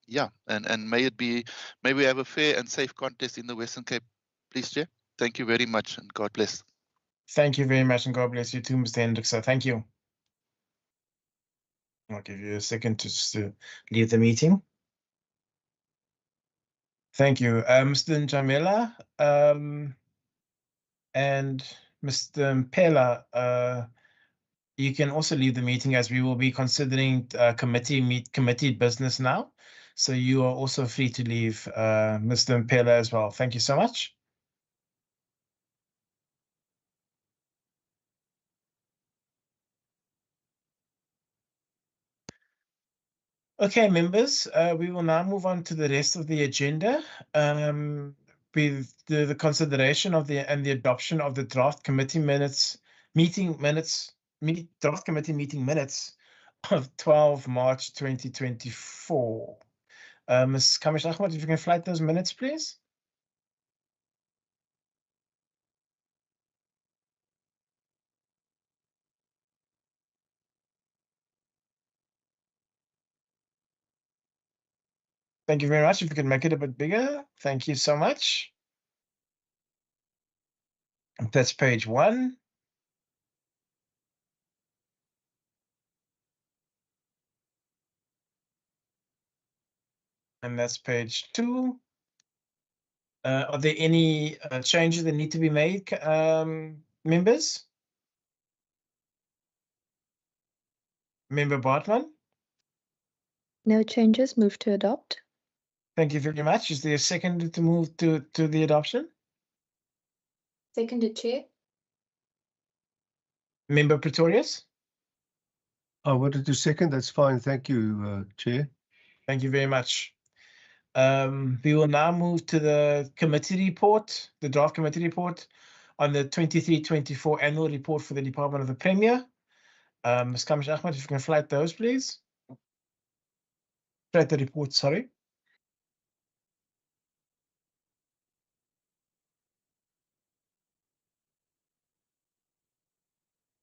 yeah, and may we have a fair and safe contest in the Western Cape, please, Chair. Thank you very much, and God bless. Thank you very much, and God bless you too, Mr. Hendrickson. Thank you. I'll give you a second to leave the meeting. Thank you, Mr. Njamela and Mr. Mpela. You can also leave the meeting, as we will be considering committee business now. So you are also free to leave, Mr. Mpela, as well. Thank you so much. Okay, members, we will now move on to the rest of the agenda, with the consideration of the adoption of the draft committee meeting minutes of 12 March 2024. Ms. Kamish Ahmed, if you can flight those minutes, please. Thank you very much. If you can make it a bit bigger, thank you so much. That's page 1. And that's page 2. Are there any changes that need to be made, members? Member Bartman? No changes. Move to adopt. Thank you very much. Is there a second to move to the adoption? Seconded, Chair. Member Pretorius? I wanted to second. That's fine. Thank you, Chair. Thank you very much. We will now move to the committee report, the draft committee report on the 23-24 annual report for the Department of the Premier. Ms. Kamish Ahmed, if you can flight those, please. Flight the report, sorry.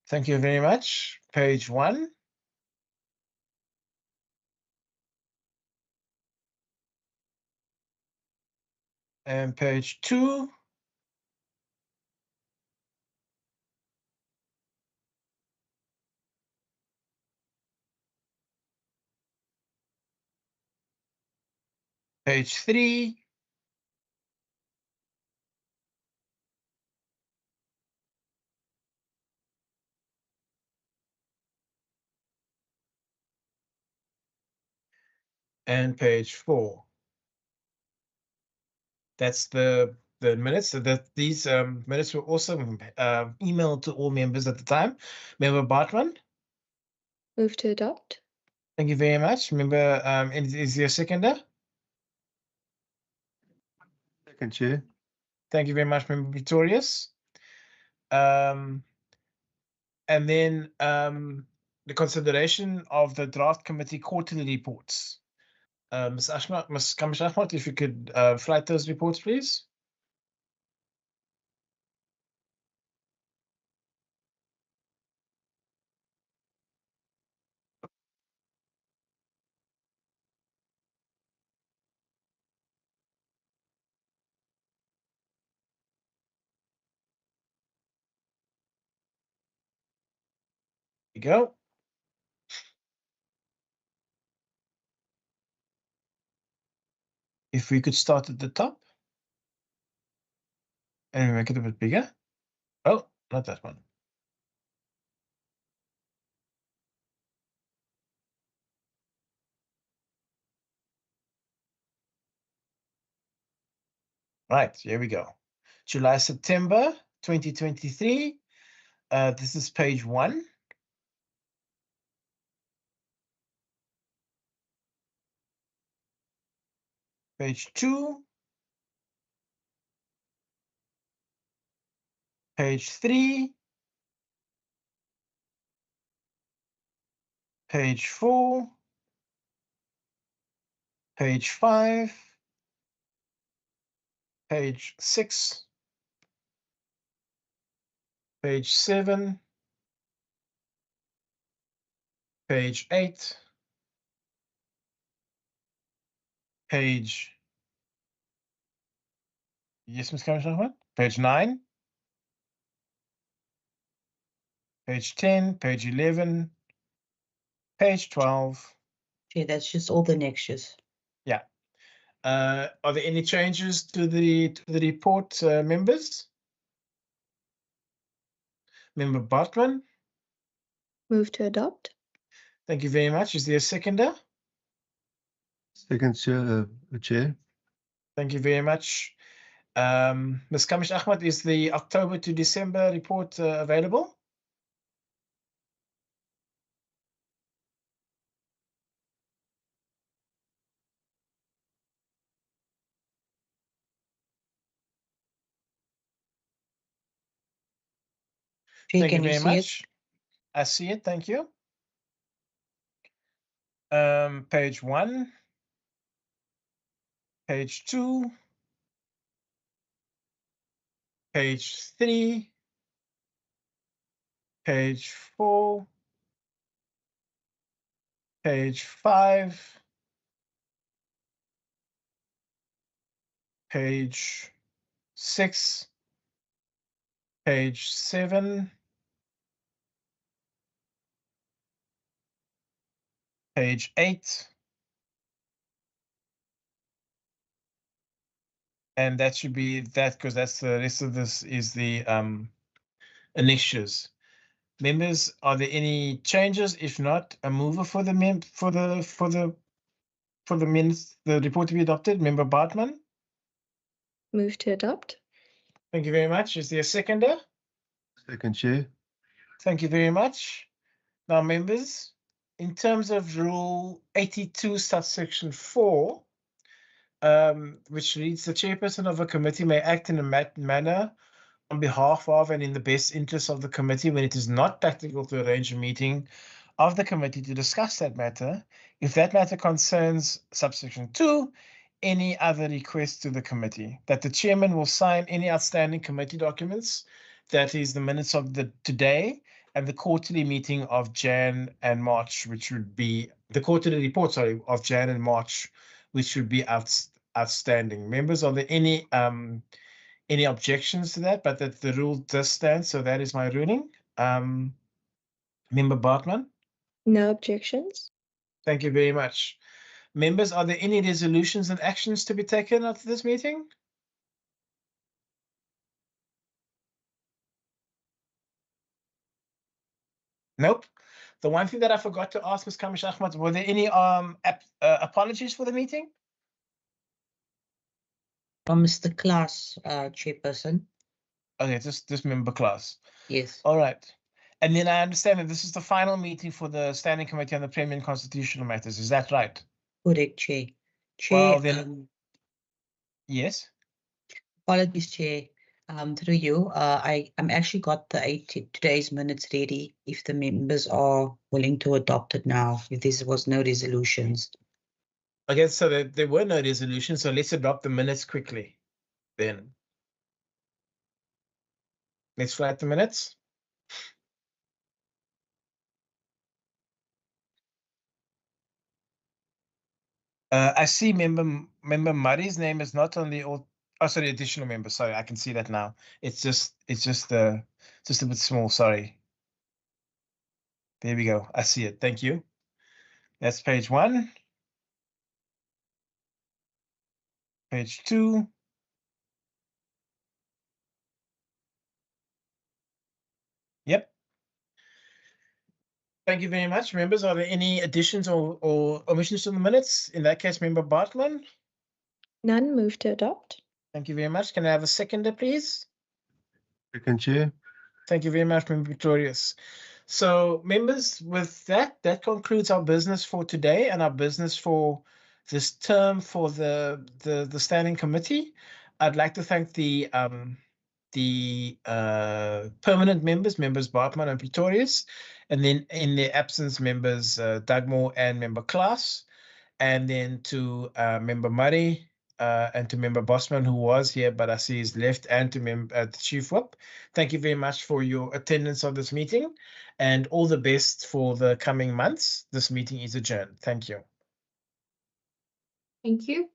Thank you very much. Page 1. And page 2. Page 3. And page 4. That's the minutes. So that these minutes were also emailed to all members at the time. Member Bartman? Move to adopt. Thank you very much. Member, is there a seconder? Second, Chair. Thank you very much, Member Pretorius. And then the consideration of the draft committee quarterly reports. Ms. Kamish Ahmed, if you could flight those reports, please. There you go. If we could start at the top and make it a bit bigger. Oh, not that one. Right, here we go. July, September 2023. This is page 1. Page 2. Page 3. Page 4. Page 5. Page 6. Page 7. Page 8. Page. Yes, Ms. Commissioner. Page 9. Page 10. Page 11. Page 12. Okay, that's just all the nextures. Yeah. Are there any changes to the report, members? Member Bartman, Move to adopt. thank you very much. Is there a seconder? Second, Chair. Thank you very much. Ms. Kamish Ahmad, is the October to December report available? Okay, Thank you can you very see it? much. I see it. Thank you. Page 1, page 2, page 3, page 4, page 5, page 6, page 7, page 8, and that should be that because that's the rest of this is the annexures. Members, are there any changes? If not, a mover for the minutes, the report to be adopted. Member Bartman, Move to adopt. thank you very much. Is there a seconder? Second, Chair. Thank you very much. Now, members, in terms of Rule 82, subsection 4, which reads, the chairperson of a committee may act in a manner on behalf of and in the best interest of the committee when it is not practical to arrange a meeting of the committee to discuss that matter, if that matter concerns subsection 2, any other request to the committee, that the chairman will sign any outstanding committee documents, that is the minutes of the today and the quarterly meeting of Jan and March, which would be the quarterly report, sorry, of Jan and March, which would be outstanding. Members, are there any objections to that? But that the rule does stand, so that is my ruling. Member Bartman, No objections. thank you very much. Members, are there any resolutions and actions to be taken after this meeting? Nope. The one thing that I forgot to ask Ms. Kamish Ahmad, were there any apologies for the meeting? From Mr. Klaas, chairperson. Okay, this member class. Yes. All right. And then I understand that this is the final meeting for the Standing Committee on the Premier and Constitutional Matters. Is that right? Correct, Chair. Chair, Well, then, yes. apologies, Chair. Through you, I'm actually got the today's minutes ready. If the members are willing to adopt it now, if there was no resolutions. Okay, so there were no resolutions, so let's adopt the minutes quickly. Then let's flag the minutes. I see member Murray's name is not on the sorry, additional member. Sorry, I can see that now. It's just a bit small. Sorry. There we go. I see it. Thank you. That's page 1. Page 2. Yep. Thank you very much, members. Are there any additions or omissions to the minutes? In that case, member Bartman. None. Move to adopt. Thank you very much. Can I have a seconder, please? Second, Chair. Thank you very much, Member Victorious. So, members, with that concludes our business for today and our business for this term for the Standing Committee. I'd like to thank the the permanent members, members Bartman and Pretorius, and then in their absence, members Dugmore and member Klaas, and then to member Murray and to member Bosman, who was here, but I see he's left, and to the Chief Whip. Thank you very much for your attendance of this meeting, and all the best for the coming months. This meeting is adjourned. Thank you. Thank you.